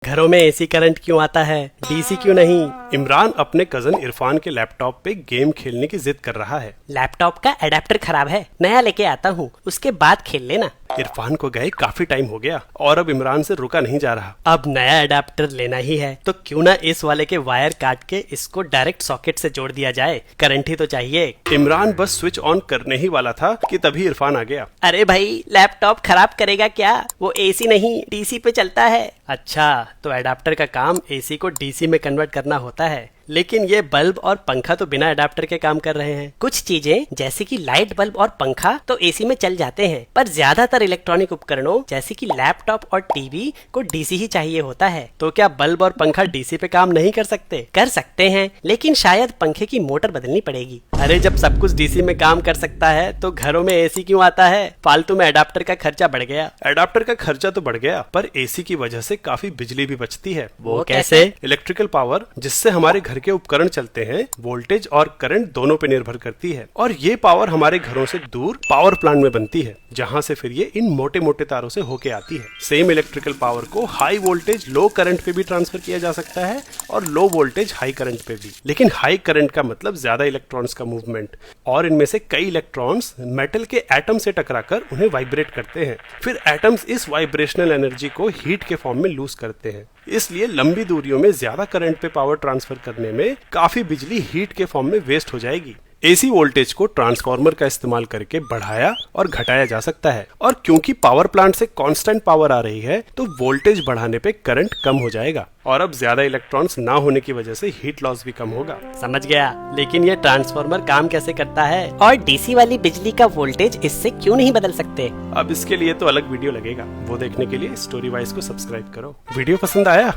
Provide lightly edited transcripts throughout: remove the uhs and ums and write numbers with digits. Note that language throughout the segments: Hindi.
घरों में एसी करंट क्यों आता है, डीसी क्यों नहीं? इमरान अपने कजन इरफान के लैपटॉप पे गेम खेलने की जिद कर रहा है। लैपटॉप का एडेप्टर खराब है, नया लेके आता हूँ, उसके बाद खेल लेना। इरफान को गए काफी टाइम हो गया और अब इमरान से रुका नहीं जा रहा। अब नया एडेप्टर लेना ही है तो क्यों ना इस वाले के वायर काट के इसको डायरेक्ट सॉकेट से जोड़ दिया जाए, करंट ही तो चाहिए। इमरान बस स्विच ऑन करने ही वाला था कि तभी इरफान आ गया। अरे भाई, लैपटॉप खराब करेगा क्या? वो एसी नहीं डीसी पे चलता है। अच्छा, तो एडाप्टर का काम एसी को डीसी में कन्वर्ट करना होता है, लेकिन ये बल्ब और पंखा तो बिना एडाप्टर के काम कर रहे हैं। कुछ चीजें जैसे कि लाइट बल्ब और पंखा तो एसी में चल जाते हैं, पर ज्यादातर इलेक्ट्रॉनिक उपकरणों जैसे कि लैपटॉप और टीवी को डीसी ही चाहिए होता है। तो क्या बल्ब और पंखा डीसी पे काम नहीं कर सकते? कर सकते हैं, लेकिन शायद पंखे की मोटर बदलनी पड़ेगी। अरे जब सब कुछ डीसी में काम कर सकता है तो घरों में एसी क्यों आता है? फालतू में एडाप्टर का खर्चा बढ़ गया। एडाप्टर का खर्चा तो बढ़ गया, पर एसी की वजह से काफी बिजली भी बचती है। वो कैसे? इलेक्ट्रिकल पावर जिससे हमारे घर के उपकरण चलते हैं, वोल्टेज और करंट दोनों पे निर्भर करती है, और ये पावर हमारे घरों से दूर पावर प्लांट में बनती है, जहां से फिर ये इन मोटे मोटे तारों से होके आती है। सेम इलेक्ट्रिकल पावर को हाई वोल्टेज लो करंट पे भी ट्रांसफर किया जा सकता है और लो वोल्टेज हाई करंट पे भी। लेकिन हाई करंट का मतलब ज्यादा इलेक्ट्रॉन्स का मूवमेंट, और इनमें से कई इलेक्ट्रॉन्स मेटल के एटम से टकराकर उन्हें वाइब्रेट करते हैं। फिर एटम्स इस वाइब्रेशनल एनर्जी को हीट के फॉर्म में लूज करते हैं। इसलिए लंबी दूरियों में ज्यादा करंट पे पावर ट्रांसफर करने में काफी बिजली हीट के फॉर्म में वेस्ट हो जाएगी। एसी वोल्टेज को ट्रांसफार्मर का इस्तेमाल करके बढ़ाया और घटाया जा सकता है, और क्योंकि पावर प्लांट से कांस्टेंट पावर आ रही है तो वोल्टेज बढ़ाने पे करंट कम हो जाएगा, और अब ज्यादा इलेक्ट्रॉन्स ना होने की वजह से हीट लॉस भी कम होगा। समझ गया, लेकिन ये ट्रांसफार्मर काम कैसे करता है? और डीसी वाली बिजली का वोल्टेज इससे क्यों नहीं बदल सकते? अब इसके लिए तो अलग वीडियो लगेगा, वो देखने के लिए स्टोरी वाइज को सब्सक्राइब करो। वीडियो पसंद आया,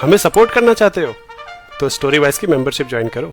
हमें सपोर्ट करना चाहते हो तो स्टोरी वाइज की मेंबरशिप ज्वाइन करो।